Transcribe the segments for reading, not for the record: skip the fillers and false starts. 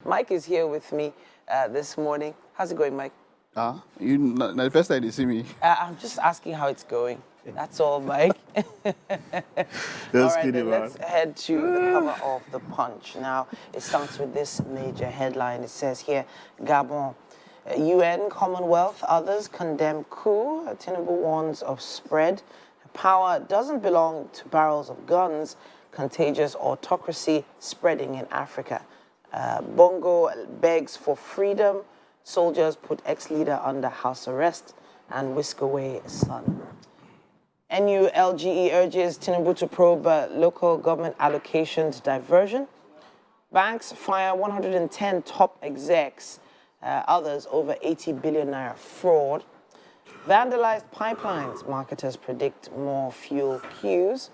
Mike is here with me this morning. How's it going, Mike? The first time you see me. I'm just asking how it's going. That's all, Mike. All right, then let's head to the cover of the Punch. Now, it starts with this major headline. It says here, Gabon, UN, Commonwealth, others condemn coup. Tinubu warns of spread. Power doesn't belong to barrels of guns. Contagious autocracy spreading in Africa. Bongo begs for freedom. Soldiers put ex-leader under house arrest and whisk away son. NULGE urges Tinubu to probe local government allocations diversion. Banks fire 110 top execs, others over 80 billion naira fraud. Vandalized pipelines, marketers predict more fuel queues.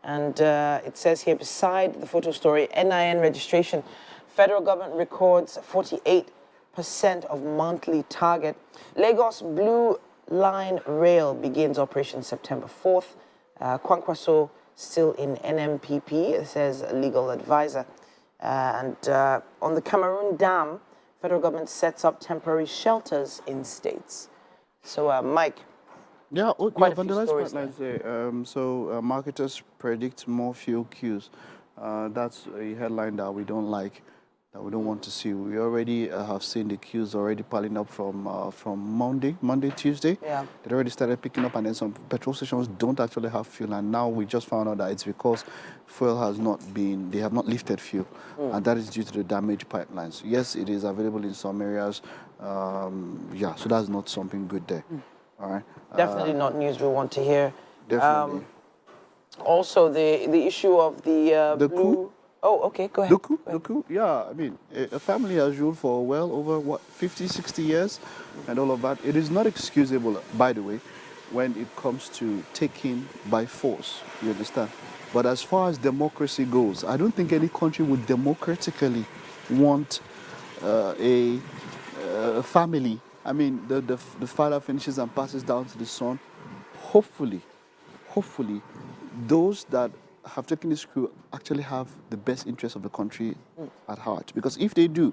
And it says here, beside the photo story, NIN registration, federal government records 48% of monthly target. Lagos Blue Line Rail begins operation September 4th. Kwankwaso still in NMPP, says a legal advisor. And on the Cameroon Dam, federal government sets up temporary shelters in states. So, Mike. Yeah, vandalized pipelines. So marketers predict more fuel queues. That's a headline that we don't like, that we don't want to see. We already have seen the queues already piling up from Monday, Tuesday. Yeah. They already started picking up, and then some petrol stations don't actually have fuel. And now we just found out that it's because fuel has not been, they have not lifted fuel. And that is due to the damaged pipelines. Yes, it is available in some areas. Yeah, so that's not something good there. All right. Definitely not news we want to hear. Definitely. Also, the issue of the blue... coup. Oh, okay, go ahead. The coup, yeah. I mean, a family has ruled for well over, what, 50, 60 years and all of that. It is not excusable, by the way, when it comes to taking by force, you understand? But as far as democracy goes, I don't think any country would democratically want a family. I mean, the father finishes and passes down to the son. Hopefully, those that have taken this coup actually have the best interest of the country at heart. Because if they do,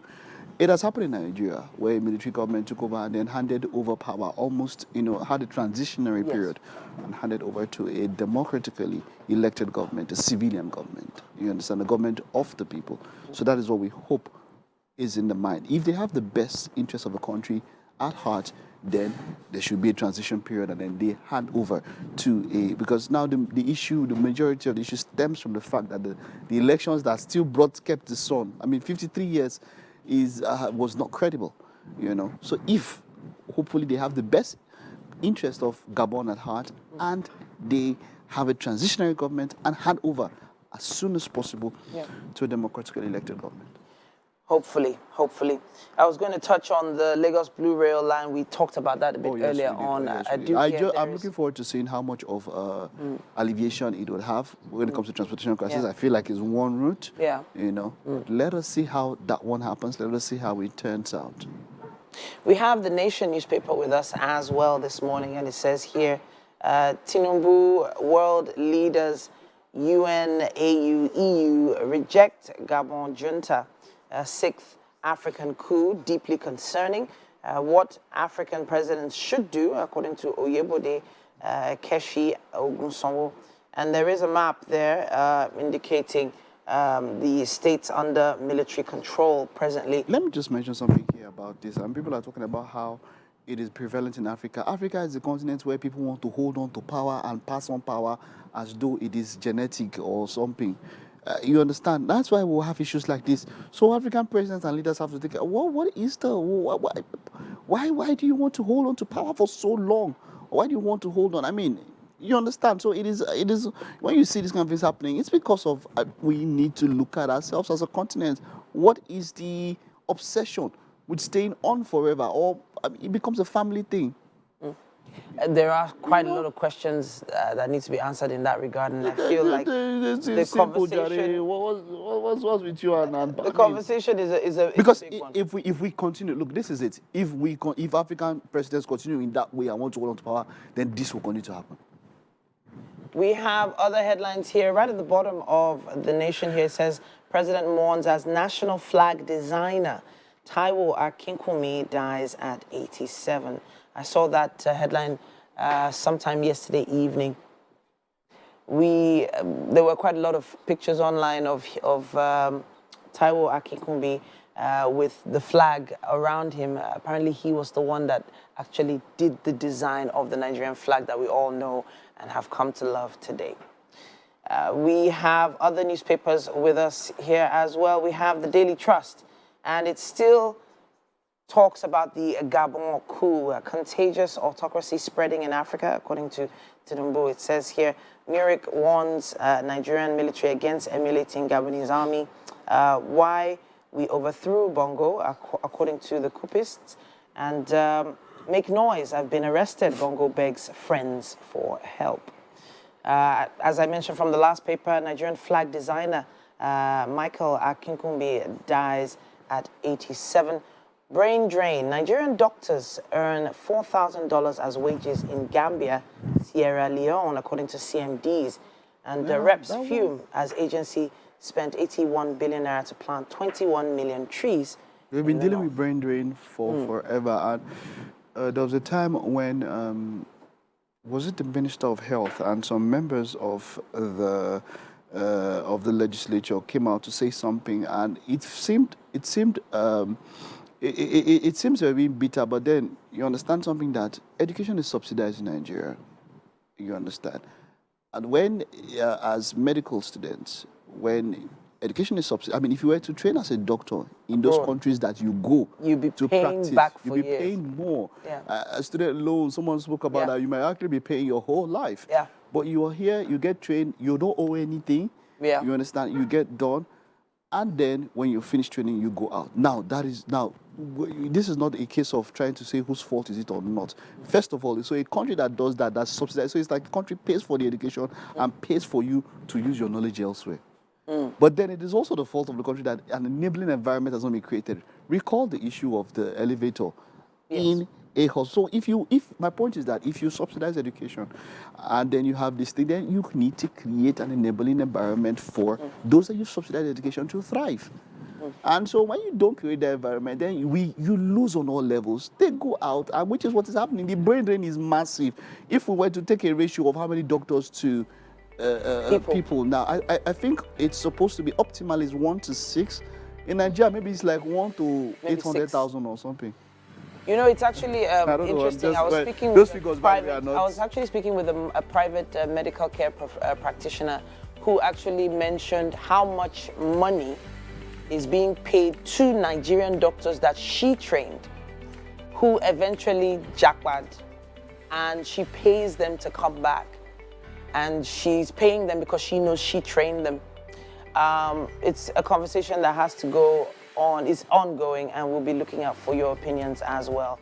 it has happened in Nigeria, where a military government took over and then handed over power, almost, had a transitionary period, and handed over to a democratically elected government, a civilian government. You understand? The government of the people. So that is what we hope is in the mind. If they have the best interest of the country at heart, then there should be a transition period, and then they hand over to because now the majority of the issue stems from the fact that the elections that still kept the sun. I mean, 53 years was not credible, So if hopefully they have the best interest of Gabon at heart, and they have a transitionary government and hand over as soon as possible to a democratically elected government. Hopefully. I was going to touch on the Lagos Blue Rail line. We talked about that a bit earlier on. I'm looking forward to seeing how much of alleviation it would have when it comes to transportation crisis. I feel like it's one route. Yeah. Let us see how that one happens. Let us see how it turns out. We have the Nation newspaper with us as well this morning, and it says here, Tinubu, world leaders, UN, AU, EU reject Gabon junta. Sixth African coup, deeply concerning. What African presidents should do, according to Oyebode Keshi Ogunsonwo. And there is a map there indicating the states under military control presently. Let me just mention something here about this. People are talking about how it is prevalent in Africa. Africa is a continent where people want to hold on to power and pass on power as though it is genetic or something. You understand? That's why we'll have issues like this. So African presidents and leaders have to think, what is the, why do you want to hold on to power for so long? Why do you want to hold on? I mean, you understand? So it is, when you see this kind of things happening, it's because of, we need to look at ourselves as a continent. What is the obsession with staying on forever? Or it becomes a family thing. There are quite a lot of questions that need to be answered in that regard, and I feel like the conversation... What's with you and the conversation is a because big one. if we continue, look, this is it. If African presidents continue in that way and want to hold on to power, then this will continue to happen. We have other headlines here. Right at the bottom of the Nation here, it says, President mourns as national flag designer. Taiwo Akinkunmi dies at 87. I saw that headline sometime yesterday evening. There were quite a lot of pictures online of Taiwo Akinkunmi with the flag around him. Apparently, he was the one that actually did the design of the Nigerian flag that we all know and have come to love today. We have other newspapers with us here as well. We have the Daily Trust, and it still talks about the Gabon Coup, a contagious autocracy spreading in Africa, according to Tinubu. It says here, Murik warns Nigerian military against emulating Gabonese army. Why we overthrew Bongo, according to the coupists, and make noise. I've been arrested. Bongo begs friends for help. As I mentioned from the last paper, Nigerian flag designer Michael Akinkunmi dies at 87. Brain drain. Nigerian doctors earn $4,000 as wages in Gambia, Sierra Leone, according to CMDs. And reps fume as agency spent 81 billion naira to plant 21 million trees. We've been dealing with brain drain for forever. And there was a time when, was it the Minister of Health and some members of the legislature came out to say something, and it seemed very bitter, but then you understand something, that education is subsidized in Nigeria. You understand? And when, as medical students, when education is subsidized, I mean, if you were to train as a doctor in those countries that you go to practice, you'll be paying more. Yeah. A student loan, someone spoke about that, you might actually be paying your whole life. Yeah. But you are here, you get trained, you don't owe anything. Yeah. You understand? You get done. And then when you finish training, you go out. Now, this is not a case of trying to say whose fault is it or not. First of all, so a country that does that, that's subsidized. So it's like the country pays for the education and pays for you to use your knowledge elsewhere. But then it is also the fault of the country that an enabling environment has not been created. Recall the issue of the elevator in a hospital. So my point is that if you subsidize education and then you have this thing, then you need to create an enabling environment for those that you subsidize education to thrive. And so when you don't create the environment, then you lose on all levels. They go out, and which is what is happening. The brain drain is massive. If we were to take a ratio of how many doctors to people now, I think it's supposed to be optimal is 1 to 6. In Nigeria, maybe it's like 1 to 800,000 or something. You know, it's actually interesting. I was speaking with I was actually speaking with a private medical care practitioner who actually mentioned how much money is being paid to Nigerian doctors that she trained, who eventually jackpot, and she pays them to come back. And she's paying them because she knows she trained them. It's a conversation that has to go on, is ongoing, and we'll be looking out for your opinions as well.